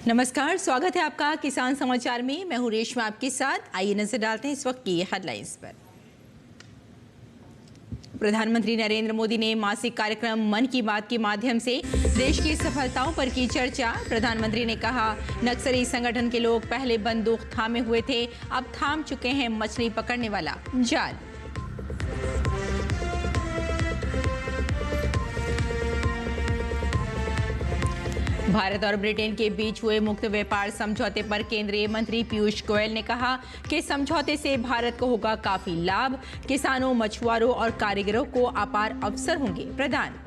नमस्कार, स्वागत है आपका किसान समाचार में। मैं हूं रेशमा आपके साथ। आइए नजर डालते हैं इस वक्त की हेडलाइंस पर। प्रधानमंत्री नरेंद्र मोदी ने मासिक कार्यक्रम मन की बात के माध्यम से देश की सफलताओं पर की चर्चा। प्रधानमंत्री ने कहा, नक्सली संगठन के लोग पहले बंदूक थामे हुए थे, अब थाम चुके हैं मछली पकड़ने वाला जाल। भारत और ब्रिटेन के बीच हुए मुक्त व्यापार समझौते पर केंद्रीय मंत्री पीयूष गोयल ने कहा कि समझौते से भारत को होगा काफी लाभ, किसानों, मछुआरों और कारीगरों को अपार अवसर होंगे प्रदान।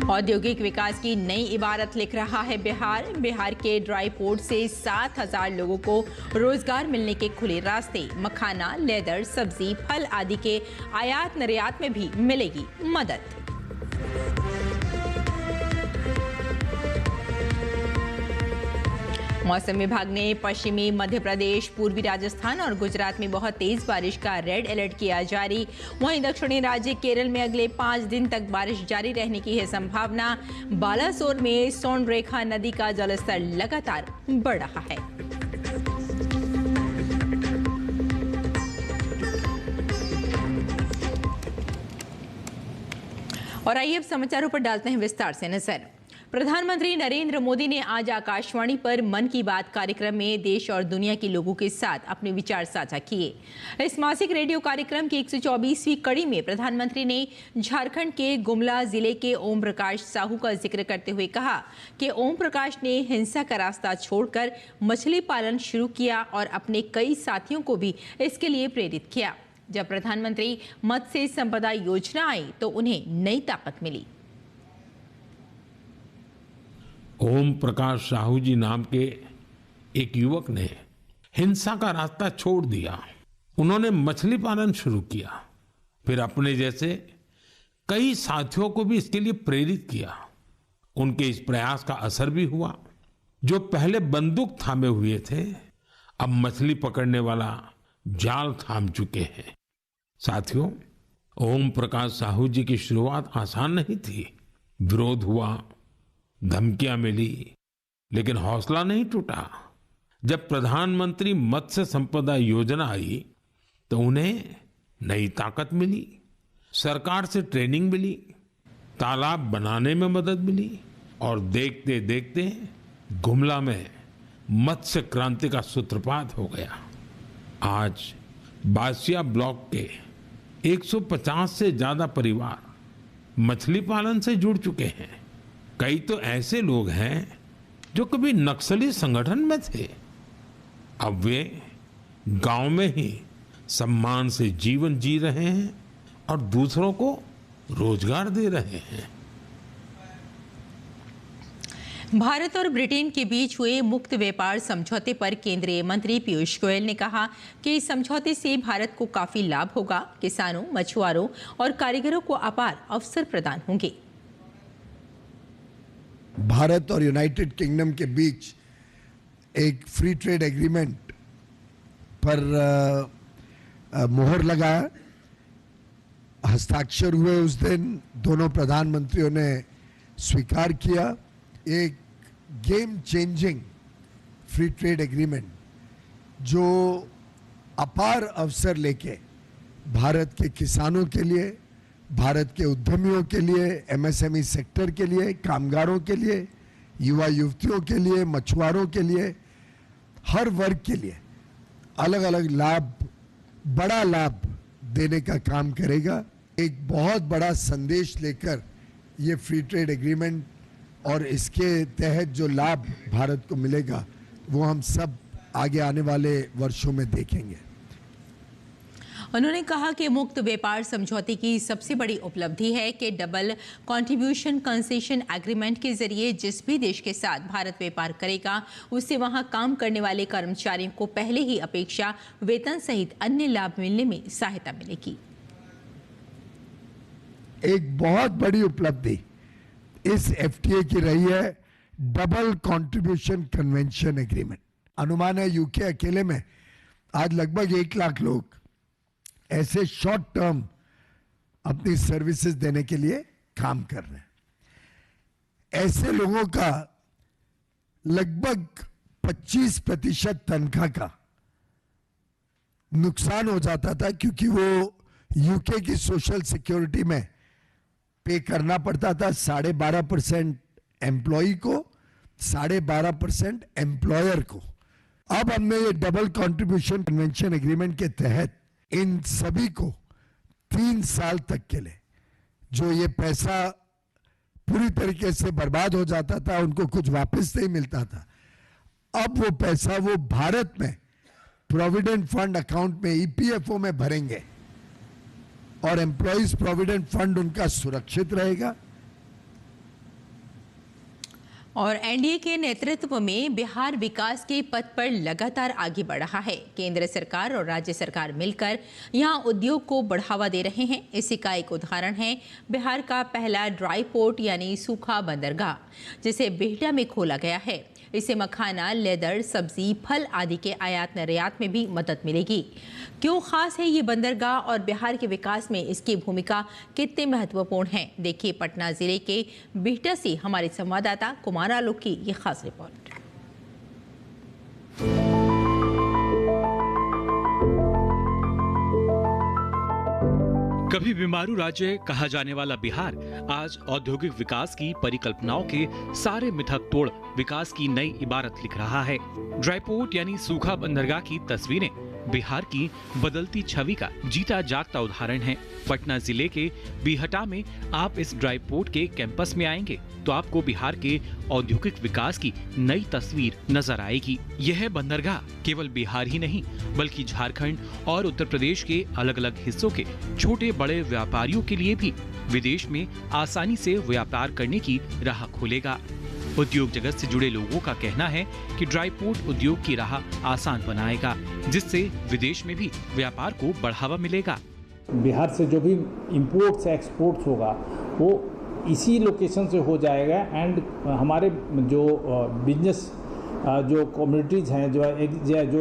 औद्योगिक विकास की नई इबारत लिख रहा है बिहार। बिहार के ड्राई पोर्ट से 7,000 लोगों को रोजगार मिलने के खुले रास्ते। मखाना, लेदर, सब्जी, फल आदि के आयात निर्यात में भी मिलेगी मदद। मौसम विभाग ने पश्चिमी मध्य प्रदेश, पूर्वी राजस्थान और गुजरात में बहुत तेज बारिश का रेड अलर्ट किया जारी। वहीं दक्षिणी राज्य केरल में अगले 5 दिन तक बारिश जारी रहने की है संभावना। बालासोर में सोनरेखा नदी का जलस्तर लगातार बढ़ रहा है। और आइए अब समाचारों पर डालते हैं विस्तार से नजर। प्रधानमंत्री नरेंद्र मोदी ने आज आकाशवाणी पर मन की बात कार्यक्रम में देश और दुनिया के लोगों के साथ अपने विचार साझा किए। इस मासिक रेडियो कार्यक्रम की 124वीं कड़ी में प्रधानमंत्री ने झारखंड के गुमला जिले के ओम प्रकाश साहू का जिक्र करते हुए कहा कि ओम प्रकाश ने हिंसा का रास्ता छोड़कर मछली पालन शुरू किया और अपने कई साथियों को भी इसके लिए प्रेरित किया। जब प्रधानमंत्री मत्स्य संपदा योजना आई तो उन्हें नई ताकत मिली। ओम प्रकाश साहू जी नाम के एक युवक ने हिंसा का रास्ता छोड़ दिया। उन्होंने मछली पालन शुरू किया, फिर अपने जैसे कई साथियों को भी इसके लिए प्रेरित किया। उनके इस प्रयास का असर भी हुआ। जो पहले बंदूक थामे हुए थे, अब मछली पकड़ने वाला जाल थाम चुके हैं। साथियों, ओम प्रकाश साहू जी की शुरुआत आसान नहीं थी। विरोध हुआ, धमकियां मिली, लेकिन हौसला नहीं टूटा। जब प्रधानमंत्री मत्स्य संपदा योजना आई तो उन्हें नई ताकत मिली। सरकार से ट्रेनिंग मिली, तालाब बनाने में मदद मिली और देखते देखते गुमला में मत्स्य क्रांति का सूत्रपात हो गया। आज बासिया ब्लॉक के 150 से ज्यादा परिवार मछली पालन से जुड़ चुके हैं। कई तो ऐसे लोग हैं जो कभी नक्सली संगठन में थे, अब वे गांव में ही सम्मान से जीवन जी रहे हैं और दूसरों को रोजगार दे रहे हैं। भारत और ब्रिटेन के बीच हुए मुक्त व्यापार समझौते पर केंद्रीय मंत्री पीयूष गोयल ने कहा कि इस समझौते से भारत को काफी लाभ होगा, किसानों, मछुआरों और कारीगरों को अपार अवसर प्रदान होंगे। भारत और यूनाइटेड किंगडम के बीच एक फ्री ट्रेड एग्रीमेंट पर मुहर लगा, हस्ताक्षर हुए। उस दिन दोनों प्रधानमंत्रियों ने स्वीकार किया एक game changing free trade agreement जो अपार अवसर लेके भारत के किसानों के लिए, भारत के उद्यमियों के लिए, एमएसएमई सेक्टर के लिए, कामगारों के लिए, युवा युवतियों के लिए, मछुआरों के लिए, हर वर्ग के लिए अलग अलग लाभ, बड़ा लाभ देने का काम करेगा। एक बहुत बड़ा संदेश लेकर ये फ्री ट्रेड एग्रीमेंट और इसके तहत जो लाभ भारत को मिलेगा वो हम सब आगे आने वाले वर्षों में देखेंगे। उन्होंने कहा कि मुक्त व्यापार समझौते की सबसे बड़ी उपलब्धि है कि डबल कंट्रीब्यूशन कंसेशन एग्रीमेंट के जरिए जिस भी देश के साथ भारत व्यापार करेगा उससे वहां काम करने वाले कर्मचारियों को पहले ही अपेक्षा वेतन सहित अन्य लाभ मिलने में सहायता मिलेगी। एक बहुत बड़ी उपलब्धि इस एफटीए की रही है डबल कंट्रीब्यूशन कन्वेंशन एग्रीमेंट। अनुमान है यूके अकेले में आज लगभग 1 लाख लोग ऐसे शॉर्ट टर्म अपनी सर्विसेज देने के लिए काम कर रहे हैं। ऐसे लोगों का लगभग 25% तनख्वाह का नुकसान हो जाता था, क्योंकि वो यूके की सोशल सिक्योरिटी में पे करना पड़ता था 12.5% एम्प्लॉय को, 12.5% एम्प्लॉयर को। अब हमने ये डबल कंट्रीब्यूशन कन्वेंशन एग्रीमेंट के तहत इन सभी को 3 साल तक के लिए, जो ये पैसा पूरी तरीके से बर्बाद हो जाता था, उनको कुछ वापस नहीं मिलता था, अब वो पैसा वो भारत में प्रोविडेंट फंड अकाउंट में ईपीएफओ में भरेंगे और एम्प्लॉइज प्रोविडेंट फंड उनका सुरक्षित रहेगा। और एनडीए के नेतृत्व में बिहार विकास के पथ पर लगातार आगे बढ़ रहा है। केंद्र सरकार और राज्य सरकार मिलकर यहां उद्योग को बढ़ावा दे रहे हैं। इसी का एक उदाहरण है बिहार का पहला ड्राई पोर्ट यानी सूखा बंदरगाह, जिसे बिहटा में खोला गया है। इससे मखाना, लेदर, सब्जी, फल आदि के आयात निर्यात में भी मदद मिलेगी। क्यों खास है ये बंदरगाह और बिहार के विकास में इसकी भूमिका कितने महत्वपूर्ण है, देखिए पटना जिले के बिहटा से हमारे संवाददाता कुमार आलोक की ये खास रिपोर्ट। कभी बीमारू राज्य कहा जाने वाला बिहार आज औद्योगिक विकास की परिकल्पनाओं के सारे मिथक तोड़ विकास की नई इबारत लिख रहा है। ड्राई पोर्ट यानी सूखा बंदरगाह की तस्वीरें बिहार की बदलती छवि का जीता जागता उदाहरण है। पटना जिले के बिहटा में आप इस ड्राई पोर्ट के कैंपस में आएंगे तो आपको बिहार के औद्योगिक विकास की नई तस्वीर नजर आएगी। यह बंदरगाह केवल बिहार ही नहीं बल्कि झारखंड और उत्तर प्रदेश के अलग अलग हिस्सों के छोटे बड़े व्यापारियों के लिए भी विदेश में आसानी से व्यापार करने की राह खोलेगा। उद्योग जगत से जुड़े लोगों का कहना है कि ड्राई पोर्ट उद्योग की राह आसान बनाएगा, जिससे विदेश में भी व्यापार को बढ़ावा मिलेगा। बिहार से जो भी इंपोर्ट्स एक्सपोर्ट्स होगा वो इसी लोकेशन से हो जाएगा एंड हमारे जो बिजनेस जो कम्युनिटीज हैं जो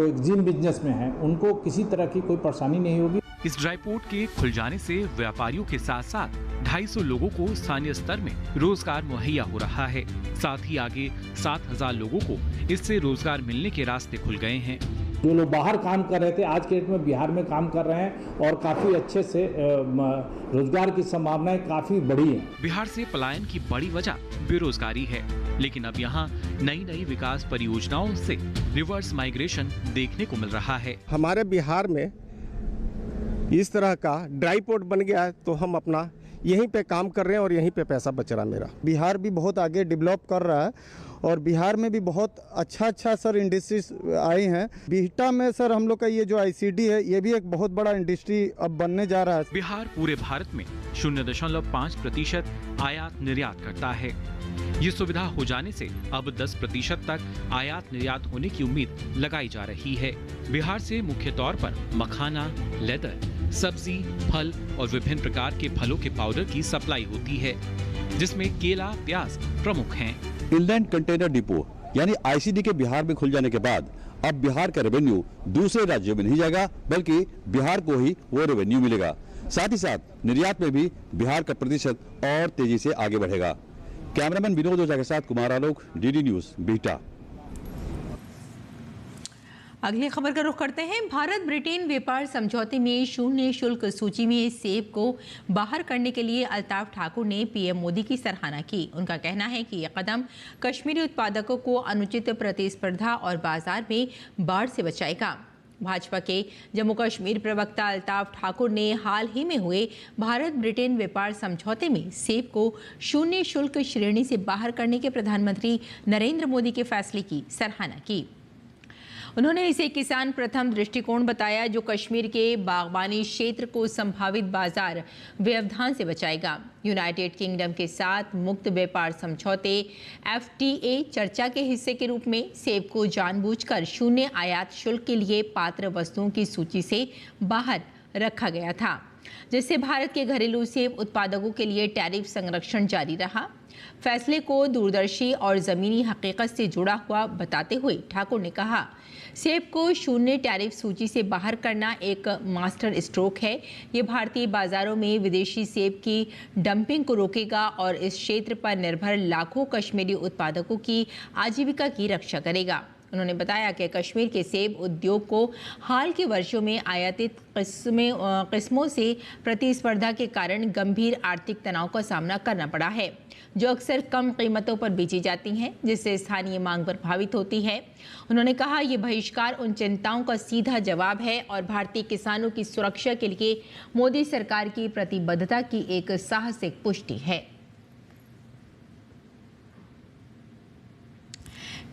एग्जिम बिजनेस में हैं उनको किसी तरह की कोई परेशानी नहीं होगी। इस ड्राई पोर्ट के खुल जाने से व्यापारियों के साथ साथ 250 लोगों को स्थानीय स्तर में रोजगार मुहैया हो रहा है। साथ ही आगे 7000 लोगों को इससे रोजगार मिलने के रास्ते खुल गए हैं। जो लोग बाहर काम कर रहे थे आज के डेट में बिहार में काम कर रहे हैं और काफी अच्छे से रोजगार की संभावनाएं काफी बड़ी हैं। बिहार से पलायन की बड़ी वजह बेरोजगारी है, लेकिन अब यहाँ नई नई विकास परियोजनाओं से रिवर्स माइग्रेशन देखने को मिल रहा है। हमारे बिहार में इस तरह का ड्राई पोर्ट बन गया है तो हम अपना यहीं पे काम कर रहे हैं और यहीं पे पैसा बच रहा है मेरा। बिहार भी बहुत आगे डेवलप कर रहा है और बिहार में भी बहुत अच्छा सर इंडस्ट्रीज आए हैं। बिहटा में सर हम लोग का ये जो आईसीडी है ये भी एक बहुत बड़ा इंडस्ट्री अब बनने जा रहा है। बिहार पूरे भारत में 0.5% आयात निर्यात करता है। ये सुविधा हो जाने से अब 10% तक आयात निर्यात होने की उम्मीद लगाई जा रही है। बिहार से मुख्य तौर पर मखाना, लेदर, सब्जी, फल और विभिन्न प्रकार के फलों के पाउडर की सप्लाई होती है, जिसमें केला, प्याज प्रमुख हैं। इनलैंड कंटेनर डिपो यानी आईसीडी के बिहार में खुल जाने के बाद अब बिहार का रेवेन्यू दूसरे राज्यों में नहीं जाएगा बल्कि बिहार को ही वो रेवेन्यू मिलेगा। साथ ही साथ निर्यात में भी बिहार का प्रतिशत और तेजी से आगे बढ़ेगा। कैमरामैन विनोद ओझा के साथ कुमार आलोक, डीडी न्यूज, बिहटा। अगली खबर का रुख करते हैं। भारत ब्रिटेन व्यापार समझौते में शून्य शुल्क सूची में सेब को बाहर करने के लिए अल्ताफ ठाकुर ने पीएम मोदी की सराहना की। उनका कहना है कि यह कदम कश्मीरी उत्पादकों को अनुचित प्रतिस्पर्धा और बाजार में बाढ़ से बचाएगा। भाजपा के जम्मू कश्मीर प्रवक्ता अल्ताफ ठाकुर ने हाल ही में हुए भारत ब्रिटेन व्यापार समझौते में सेब को शून्य शुल्क श्रेणी से बाहर करने के प्रधानमंत्री नरेंद्र मोदी के फैसले की सराहना की। उन्होंने इसे किसान प्रथम दृष्टिकोण बताया, जो कश्मीर के बागबानी क्षेत्र को संभावित बाजार व्यवधान से बचाएगा। यूनाइटेड किंगडम के साथ मुक्त व्यापार समझौते FTA चर्चा के हिस्से के रूप में सेब को जानबूझकर शून्य आयात शुल्क के लिए पात्र वस्तुओं की सूची से बाहर रखा गया था, जिससे भारत के घरेलू सेब उत्पादकों के लिए टैरिफ संरक्षण जारी रहा। फैसले को दूरदर्शी और ज़मीनी हकीकत से जुड़ा हुआ बताते हुए ठाकुर ने कहा, सेब को शून्य टैरिफ सूची से बाहर करना एक मास्टर स्ट्रोक है। ये भारतीय बाजारों में विदेशी सेब की डंपिंग को रोकेगा और इस क्षेत्र पर निर्भर लाखों कश्मीरी उत्पादकों की आजीविका की रक्षा करेगा। उन्होंने बताया कि कश्मीर के सेब उद्योग को हाल के वर्षों में आयातित किस्मों से प्रतिस्पर्धा के कारण गंभीर आर्थिक तनाव का सामना करना पड़ा है, जो अक्सर कम कीमतों पर बेची जाती हैं, जिससे स्थानीय मांग प्रभावित होती है। उन्होंने कहा, ये बहिष्कार उन चिंताओं का सीधा जवाब है और भारतीय किसानों की सुरक्षा के लिए मोदी सरकार की प्रतिबद्धता की एक साहसिक पुष्टि है।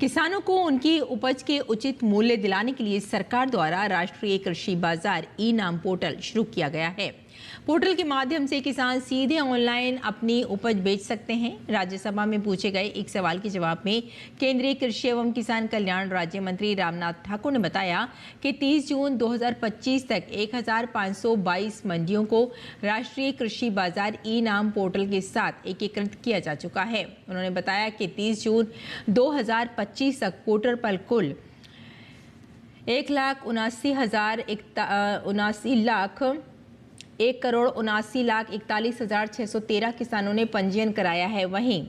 किसानों को उनकी उपज के उचित मूल्य दिलाने के लिए सरकार द्वारा राष्ट्रीय कृषि बाजार ई-नाम पोर्टल शुरू किया गया है। पोर्टल के माध्यम से किसान सीधे ऑनलाइन अपनी उपज बेच सकते हैं। राज्यसभा में पूछे गए एक सवाल के जवाब में केंद्रीय कृषि एवं किसान कल्याण राज्य मंत्री रामनाथ ठाकुर ने बताया कि 30 जून 2025 तक 1522 मंडियों को राष्ट्रीय कृषि बाजार ई-नाम पोर्टल के साथ एकीकृत किया जा चुका है। उन्होंने बताया कि 30 जून 2025 तक पोर्टल पर कुल 1,79,41,41,41,613 किसानों ने पंजीयन कराया है। वहीं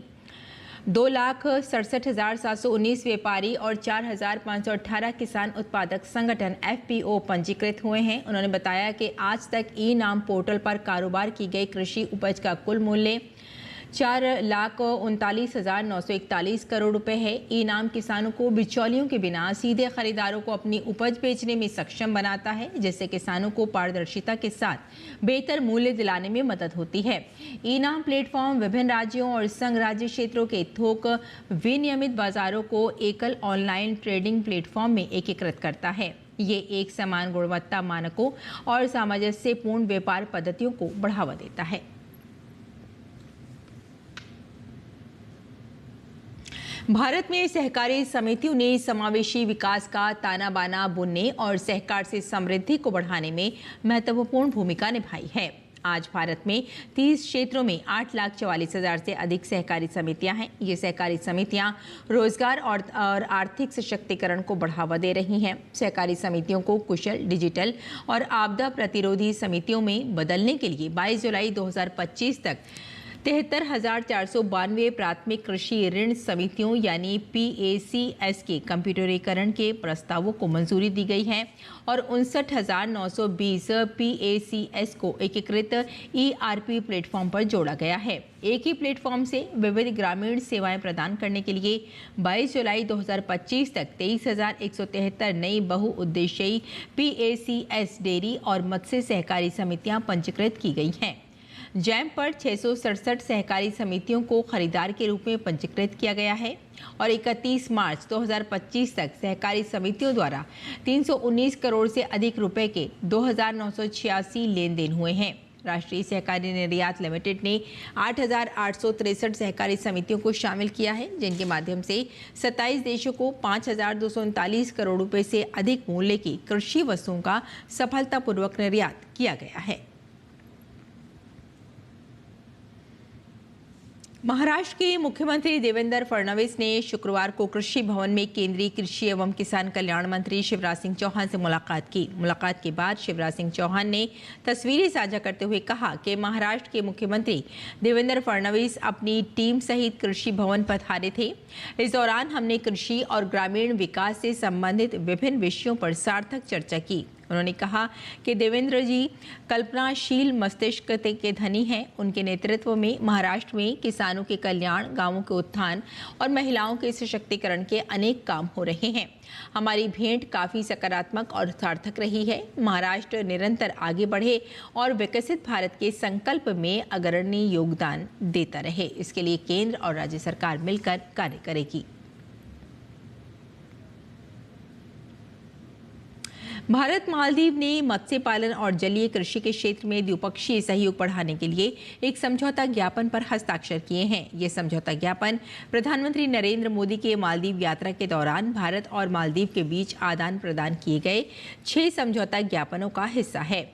2,67,719 व्यापारी और 4,518 किसान उत्पादक संगठन FPO पंजीकृत हुए हैं। उन्होंने बताया कि आज तक ई-नाम पोर्टल पर कारोबार की गई कृषि उपज का कुल मूल्य 4,39,941 करोड़ रुपए है। ई-नाम किसानों को बिचौलियों के बिना सीधे खरीदारों को अपनी उपज बेचने में सक्षम बनाता है, जिससे किसानों को पारदर्शिता के साथ बेहतर मूल्य दिलाने में मदद होती है। ई-नाम प्लेटफॉर्म विभिन्न राज्यों और संघ राज्य क्षेत्रों के थोक विनियमित बाजारों को एकल ऑनलाइन ट्रेडिंग प्लेटफॉर्म में एकीकृत करता है। ये एक समान गुणवत्ता मानकों और सामंजस्यपूर्ण व्यापार पद्धतियों को बढ़ावा देता है। भारत में सहकारी समितियों ने समावेशी विकास का ताना बाना बुनने और सहकार से समृद्धि को बढ़ाने में महत्वपूर्ण भूमिका निभाई है। आज भारत में 30 क्षेत्रों में 8,44,000 से अधिक सहकारी समितियां हैं। ये सहकारी समितियां रोजगार और आर्थिक सशक्तिकरण को बढ़ावा दे रही हैं। सहकारी समितियों को कुशल, डिजिटल और आपदा प्रतिरोधी समितियों में बदलने के लिए 22 जुलाई 2025 तक 73,492 प्राथमिक कृषि ऋण समितियों यानी PACS के कंप्यूटरीकरण के प्रस्तावों को मंजूरी दी गई है और 59,920 PACS को एकीकृत ERP प्लेटफॉर्म पर जोड़ा गया है। एक ही प्लेटफॉर्म से विविध ग्रामीण सेवाएं प्रदान करने के लिए 22 जुलाई 2025 तक 23,173 नई बहुउद्देशीय PACS डेयरी और मत्स्य सहकारी समितियां पंजीकृत की गई हैं। जैम पर 667 सहकारी समितियों को खरीदार के रूप में पंजीकृत किया गया है और 31 मार्च 2025 तक सहकारी समितियों द्वारा 319 करोड़ से अधिक रुपए के 2,986 लेन देन हुए हैं। राष्ट्रीय सहकारी निर्यात लिमिटेड ने 8,863 सहकारी समितियों को शामिल किया है, जिनके माध्यम से 27 देशों को 5,239 करोड़ रुपए से अधिक मूल्य की कृषि वस्तुओं का सफलतापूर्वक निर्यात किया गया है। महाराष्ट्र के मुख्यमंत्री देवेंद्र फडणवीस ने शुक्रवार को कृषि भवन में केंद्रीय कृषि एवं किसान कल्याण मंत्री शिवराज सिंह चौहान से मुलाकात की। मुलाकात के बाद शिवराज सिंह चौहान ने तस्वीरें साझा करते हुए कहा कि महाराष्ट्र के मुख्यमंत्री देवेंद्र फडणवीस अपनी टीम सहित कृषि भवन पधारे थे। इस दौरान हमने कृषि और ग्रामीण विकास से संबंधित विभिन्न विषयों पर सार्थक चर्चा की। उन्होंने कहा कि देवेंद्र जी कल्पनाशील मस्तिष्क के धनी हैं। उनके नेतृत्व में महाराष्ट्र में किसानों के कल्याण, गांवों के उत्थान और महिलाओं के सशक्तिकरण के अनेक काम हो रहे हैं। हमारी भेंट काफ़ी सकारात्मक और सार्थक रही है। महाराष्ट्र निरंतर आगे बढ़े और विकसित भारत के संकल्प में अग्रणी योगदान देता रहे। इसके लिए केंद्र और राज्य सरकार मिलकर कार्य करेगी। भारत मालदीव ने मत्स्य पालन और जलीय कृषि के क्षेत्र में द्विपक्षीय सहयोग बढ़ाने के लिए एक समझौता ज्ञापन पर हस्ताक्षर किए हैं। ये समझौता ज्ञापन प्रधानमंत्री नरेंद्र मोदी के मालदीव यात्रा के दौरान भारत और मालदीव के बीच आदान प्रदान किए गए 6 समझौता ज्ञापनों का हिस्सा है।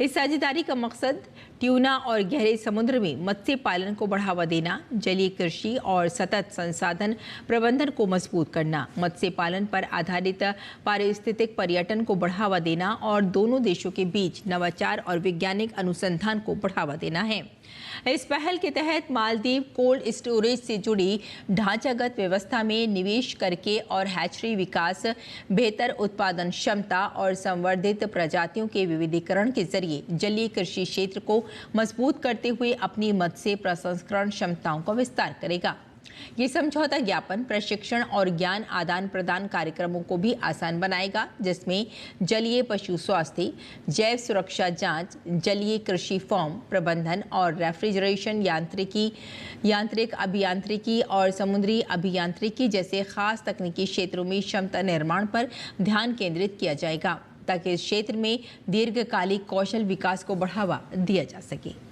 इस साझेदारी का मकसद ट्यूना और गहरे समुद्र में मत्स्य पालन को बढ़ावा देना, जलीय कृषि और सतत संसाधन प्रबंधन को मजबूत करना, मत्स्य पालन पर आधारित पारिस्थितिक पर्यटन को बढ़ावा देना और दोनों देशों के बीच नवाचार और वैज्ञानिक अनुसंधान को बढ़ावा देना है। इस पहल के तहत मालदीव कोल्ड स्टोरेज से जुड़ी ढांचागत व्यवस्था में निवेश करके और हैचरी विकास, बेहतर उत्पादन क्षमता और संवर्धित प्रजातियों के विविधीकरण के जरिए जलीय कृषि क्षेत्र को मजबूत करते हुए अपनी मत्स्य प्रसंस्करण क्षमताओं का विस्तार करेगा। ये समझौता ज्ञापन प्रशिक्षण और ज्ञान आदान प्रदान कार्यक्रमों को भी आसान बनाएगा, जिसमें जलीय पशु स्वास्थ्य, जैव सुरक्षा जांच, जलीय कृषि फॉर्म प्रबंधन और रेफ्रिजरेशन, यांत्रिक अभियांत्रिकी और समुद्री अभियांत्रिकी जैसे खास तकनीकी क्षेत्रों में क्षमता निर्माण पर ध्यान केंद्रित किया जाएगा, ताकि इस क्षेत्र में दीर्घकालिक कौशल विकास को बढ़ावा दिया जा सके।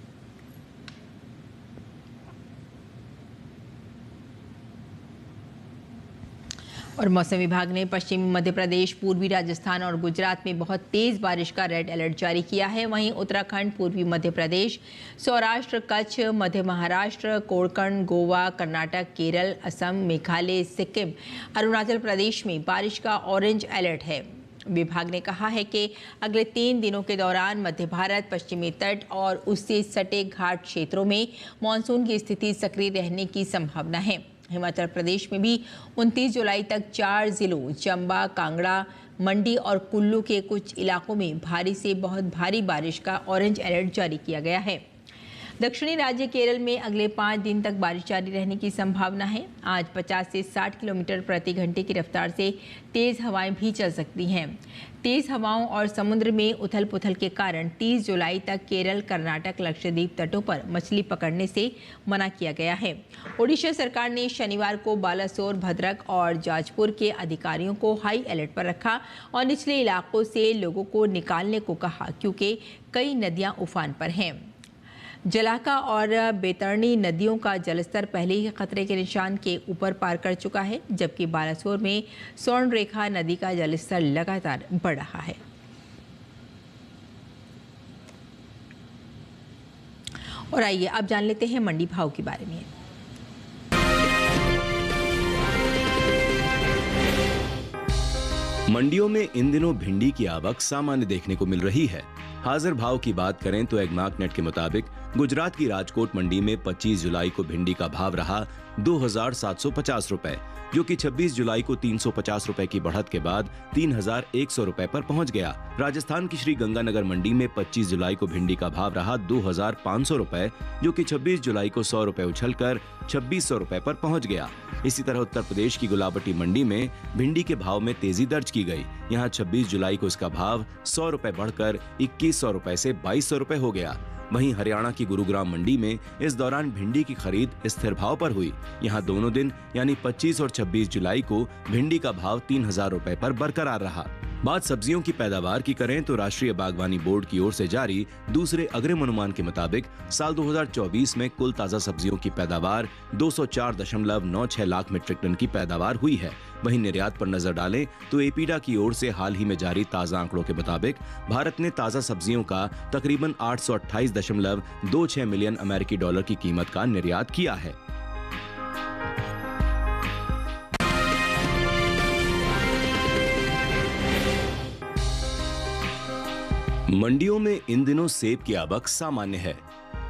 और मौसम विभाग ने पश्चिमी मध्य प्रदेश, पूर्वी राजस्थान और गुजरात में बहुत तेज बारिश का रेड अलर्ट जारी किया है। वहीं उत्तराखंड, पूर्वी मध्य प्रदेश, सौराष्ट्र, कच्छ, मध्य महाराष्ट्र, कोंकण, गोवा, कर्नाटक, केरल, असम, मेघालय, सिक्किम, अरुणाचल प्रदेश में बारिश का ऑरेंज अलर्ट है। विभाग ने कहा है कि अगले 3 दिनों के दौरान मध्य भारत, पश्चिमी तट और उससे सटे घाट क्षेत्रों में मानसून की स्थिति सक्रिय रहने की संभावना है। हिमाचल प्रदेश में भी 29 जुलाई तक 4 जिलों चंबा, कांगड़ा, मंडी और कुल्लू के कुछ इलाकों में भारी से बहुत भारी बारिश का ऑरेंज अलर्ट जारी किया गया है। दक्षिणी राज्य केरल में अगले 5 दिन तक बारिश जारी रहने की संभावना है। आज 50 से 60 किलोमीटर प्रति घंटे की रफ्तार से तेज हवाएं भी चल सकती हैं। तेज हवाओं और समुद्र में उथल पुथल के कारण 30 जुलाई तक केरल, कर्नाटक, लक्षद्वीप तटों पर मछली पकड़ने से मना किया गया है। ओडिशा सरकार ने शनिवार को बालासोर, भद्रक और जाजपुर के अधिकारियों को हाई अलर्ट पर रखा और निचले इलाकों से लोगों को निकालने को कहा, क्योंकि कई नदियां उफान पर हैं। जलाका और बैतरणी नदियों का जलस्तर पहले ही खतरे के निशान के ऊपर पार कर चुका है, जबकि बालासोर में स्वर्णरेखा नदी का जलस्तर लगातार बढ़ रहा है। और आइए अब जान लेते हैं मंडी भाव के बारे में। मंडियों में इन दिनों भिंडी की आवक सामान्य देखने को मिल रही है। हाजिर भाव की बात करें तो एग्मार्कनेट के मुताबिक गुजरात की राजकोट मंडी में 25 जुलाई को भिंडी का भाव रहा 2,750 रुपए, जो कि 26 जुलाई को 350 रुपए की बढ़त के बाद 3,100 रुपए पर पहुंच गया। राजस्थान की श्री गंगानगर मंडी में 25 जुलाई को भिंडी का भाव रहा 2,500 रुपए, जो कि 26 जुलाई को 100 रुपए उछलकर 2,600 रुपए पर पहुंच गया। इसी तरह उत्तर प्रदेश की गुलाबटी मंडी में भिंडी के भाव में तेजी दर्ज की गई। यहाँ 26 जुलाई को इसका भाव 100 रुपए बढ़कर 2,100 रुपए से 2,200 रुपए हो गया। वहीं हरियाणा की गुरुग्राम मंडी में इस दौरान भिंडी की खरीद स्थिर भाव पर हुई। यहाँ दोनों दिन यानी 25 और 26 जुलाई को भिंडी का भाव 3,000 रुपए पर बरकरार रहा। बात सब्जियों की पैदावार की करें तो राष्ट्रीय बागवानी बोर्ड की ओर से जारी दूसरे अग्रिम अनुमान के मुताबिक साल 2024 में कुल ताजा सब्जियों की पैदावार 204.96 लाख मीट्रिक टन की पैदावार हुई है। वहीं निर्यात पर नजर डालें तो एपीडा की ओर से हाल ही में जारी ताजा आंकड़ों के मुताबिक भारत ने ताजा सब्जियों का तकरीबन 828.26 मिलियन अमेरिकी डॉलर की कीमत का निर्यात किया है। मंडियों में इन दिनों सेब की आवक सामान्य है।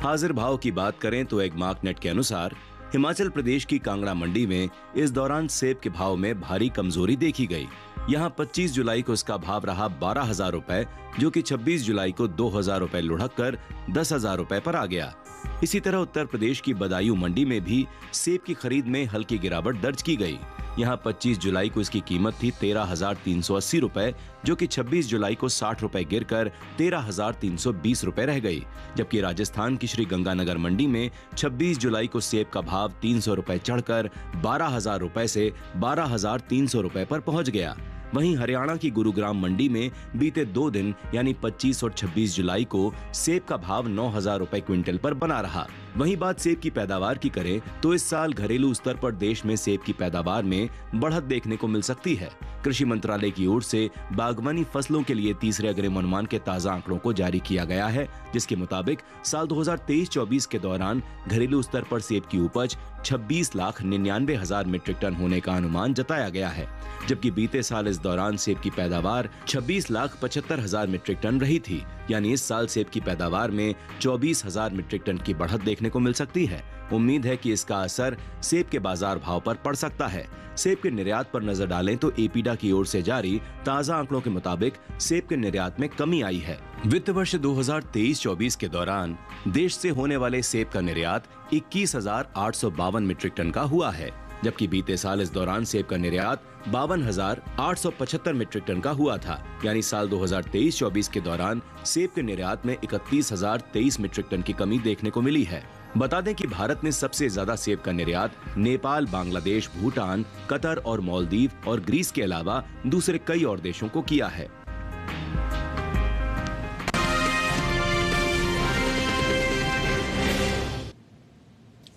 हाजिर भाव की बात करें तो एग्मार्कनेट के अनुसार हिमाचल प्रदेश की कांगड़ा मंडी में इस दौरान सेब के भाव में भारी कमजोरी देखी गई। यहाँ 25 जुलाई को इसका भाव रहा 12,000 रुपए, जो कि 26 जुलाई को 2,000 रुपए लुढ़क कर 10,000 रुपए पर आ गया। इसी तरह उत्तर प्रदेश की बदायूं मंडी में भी सेब की खरीद में हल्की गिरावट दर्ज की गई। यहाँ 25 जुलाई को इसकी कीमत थी 13,380 रुपए, जो कि 26 जुलाई को 60 रुपए गिरकर 13,320 रुपए रह गई। जबकि राजस्थान की श्री गंगानगर मंडी में 26 जुलाई को सेब का भाव 300 रुपए चढ़कर 12,000 रुपए से 12,300 रुपए पर पहुंच गया। वहीं हरियाणा की गुरुग्राम मंडी में बीते 2 दिन यानी 25 और 26 जुलाई को सेब का भाव 9,000 रुपए क्विंटल पर बना रहा। वहीं बात सेब की पैदावार की करें तो इस साल घरेलू स्तर पर देश में सेब की पैदावार में बढ़त देखने को मिल सकती है। कृषि मंत्रालय की ओर से बागवानी फसलों के लिए तीसरे अग्रिम अनुमान के ताजा आंकड़ों को जारी किया गया है, जिसके मुताबिक साल 2023-24 के दौरान घरेलू स्तर पर सेब की उपज 26,99,000 मीट्रिक टन होने का अनुमान जताया गया है, जबकि बीते साल इस दौरान सेब की पैदावार 26,75,000 मीट्रिक टन रही थी। यानी इस साल सेब की पैदावार में 24,000 मीट्रिक टन की बढ़त देखने को मिल सकती है। उम्मीद है कि इसका असर सेब के बाजार भाव पर पड़ सकता है। सेब के निर्यात पर नजर डालें तो एपीडा की ओर से जारी ताजा आंकड़ों के मुताबिक सेब के निर्यात में कमी आई है। वित्त वर्ष 2023-24 के दौरान देश से होने वाले सेब का निर्यात 21,852 मीट्रिक टन का हुआ है, जबकि बीते साल इस दौरान सेब का निर्यात 52,875 मीट्रिक टन का हुआ था। यानी साल 2023-24 के दौरान सेब के निर्यात में 31,023 मीट्रिक टन की कमी देखने को मिली है। बता दें कि भारत ने सबसे ज्यादा सेब का निर्यात नेपाल, बांग्लादेश, भूटान, कतर और मालदीव और ग्रीस के अलावा दूसरे कई और देशों को किया है।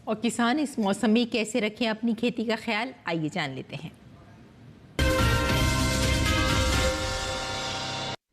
और किसान इस मौसम में कैसे रखें अपनी खेती का ख्याल, आइए जान लेते हैं।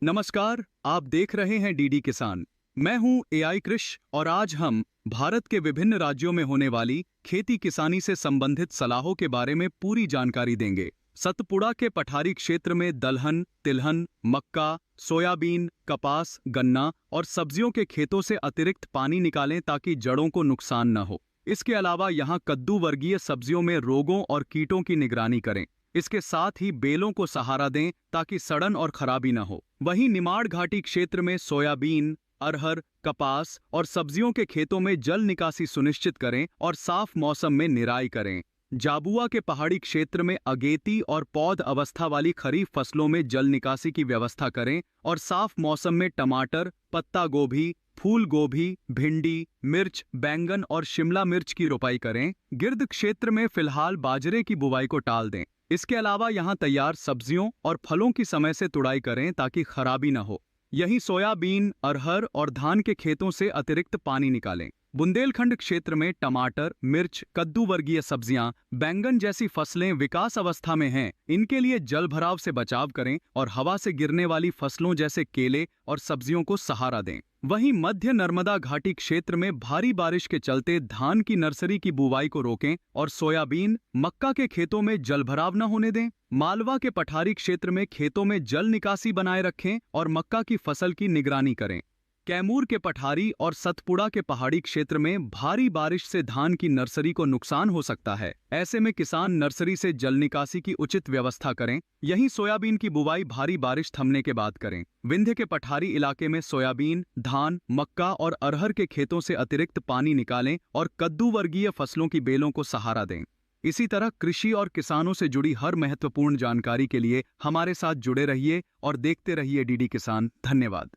नमस्कार, आप देख रहे हैं डीडी किसान। मैं हूं एआई कृष और आज हम भारत के विभिन्न राज्यों में होने वाली खेती किसानी से संबंधित सलाहों के बारे में पूरी जानकारी देंगे। सतपुड़ा के पठारी क्षेत्र में दलहन, तिलहन, मक्का, सोयाबीन, कपास, गन्ना और सब्जियों के खेतों से अतिरिक्त पानी निकालें ताकि जड़ों को नुकसान न हो। इसके अलावा यहां कद्दू वर्गीय सब्जियों में रोगों और कीटों की निगरानी करें। इसके साथ ही बेलों को सहारा दें ताकि सड़न और खराबी न हो। वहीं निमाड़ घाटी क्षेत्र में सोयाबीन, अरहर, कपास और सब्जियों के खेतों में जल निकासी सुनिश्चित करें और साफ मौसम में निराई करें। जाबुआ के पहाड़ी क्षेत्र में अगेती और पौध अवस्था वाली खरीफ फसलों में जल निकासी की व्यवस्था करें और साफ मौसम में टमाटर, पत्ता गोभी, फूल गोभी, भिंडी, मिर्च, बैंगन और शिमला मिर्च की रोपाई करें। गिर्द क्षेत्र में फिलहाल बाजरे की बुवाई को टाल दें। इसके अलावा यहां तैयार सब्जियों और फलों की समय से तुड़ाई करें ताकि खराबी न हो। यहीं सोयाबीन, अरहर और धान के खेतों से अतिरिक्त पानी निकालें। बुंदेलखंड क्षेत्र में टमाटर, मिर्च, कद्दू वर्गीय सब्जियां, बैंगन जैसी फसलें विकास अवस्था में हैं। इनके लिए जल भराव से बचाव करें और हवा से गिरने वाली फसलों जैसे केले और सब्जियों को सहारा दें। वहीं मध्य नर्मदा घाटी क्षेत्र में भारी बारिश के चलते धान की नर्सरी की बुवाई को रोकें और सोयाबीन, मक्का के खेतों में जलभराव न होने दें। मालवा के पठारी क्षेत्र में खेतों में जल निकासी बनाए रखें और मक्का की फसल की निगरानी करें। कैमूर के पठारी और सतपुड़ा के पहाड़ी क्षेत्र में भारी बारिश से धान की नर्सरी को नुकसान हो सकता है। ऐसे में किसान नर्सरी से जल निकासी की उचित व्यवस्था करें। यहीं सोयाबीन की बुवाई भारी बारिश थमने के बाद करें। विंध्य के पठारी इलाके में सोयाबीन, धान, मक्का और अरहर के खेतों से अतिरिक्त पानी निकालें और कद्दू वर्गीय फसलों की बेलों को सहारा दें। इसी तरह कृषि और किसानों से जुड़ी हर महत्वपूर्ण जानकारी के लिए हमारे साथ जुड़े रहिए और देखते रहिए डीडी किसान। धन्यवाद।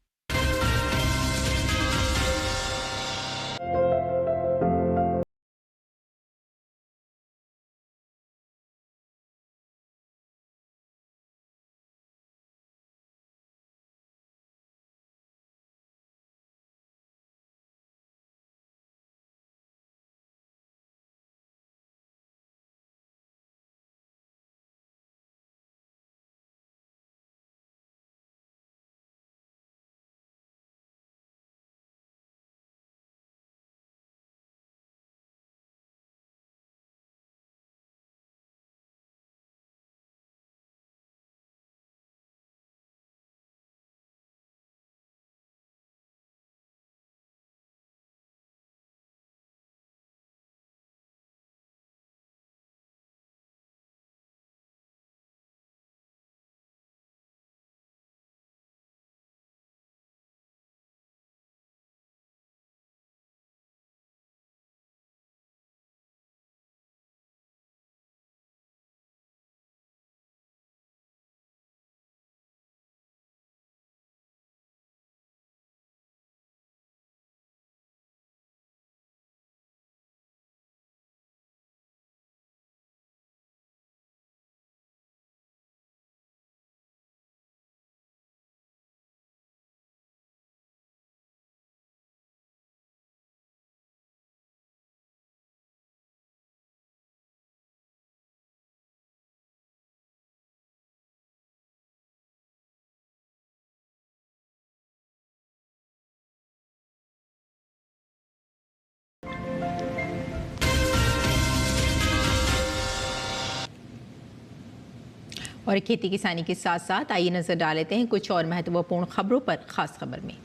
और खेती किसानी के साथ साथ आइए नजर डाल लेते हैं कुछ और महत्वपूर्ण खबरों पर। खास खबर में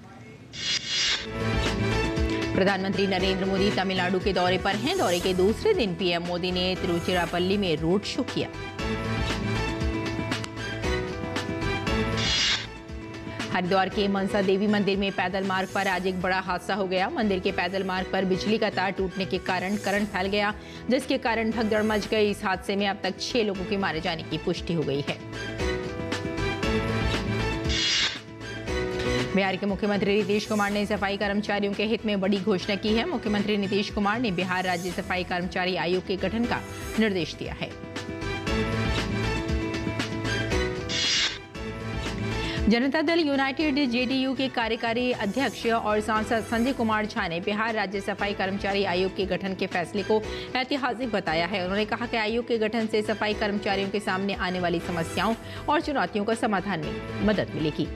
प्रधानमंत्री नरेंद्र मोदी तमिलनाडु के दौरे पर हैं। दौरे के दूसरे दिन पीएम मोदी ने तिरुचिरापल्ली में रोड शो किया। हरिद्वार के मनसा देवी मंदिर में पैदल मार्ग पर आज एक बड़ा हादसा हो गया। मंदिर के पैदल मार्ग पर बिजली का तार टूटने के कारण करंट फैल गया, जिसके कारण भगदड़ मच गई। इस हादसे में अब तक 6 लोगों के मारे जाने की पुष्टि हो गई है। बिहार के मुख्यमंत्री नीतीश कुमार ने सफाई कर्मचारियों के हित में बड़ी घोषणा की है। मुख्यमंत्री नीतीश कुमार ने बिहार राज्य सफाई कर्मचारी आयोग के गठन का निर्देश दिया है। जनता दल यूनाइटेड जेडीयू के कार्यकारी अध्यक्ष और सांसद संजय कुमार झा ने बिहार राज्य सफाई कर्मचारी आयोग के गठन के फैसले को ऐतिहासिक बताया है। उन्होंने कहा कि आयोग के गठन से सफाई कर्मचारियों के सामने आने वाली समस्याओं और चुनौतियों का समाधान में मदद मिलेगी।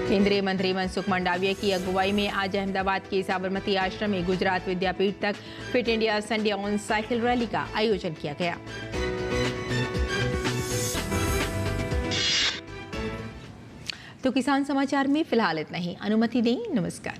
केंद्रीय मंत्री मनसुख मंडाविया की अगुवाई में आज अहमदाबाद के साबरमती आश्रम में गुजरात विद्यापीठ तक fit India Sunday on cycle rally का आयोजन किया गया। तो किसान समाचार में फिलहाल इतना ही। अनुमति दें। नमस्कार।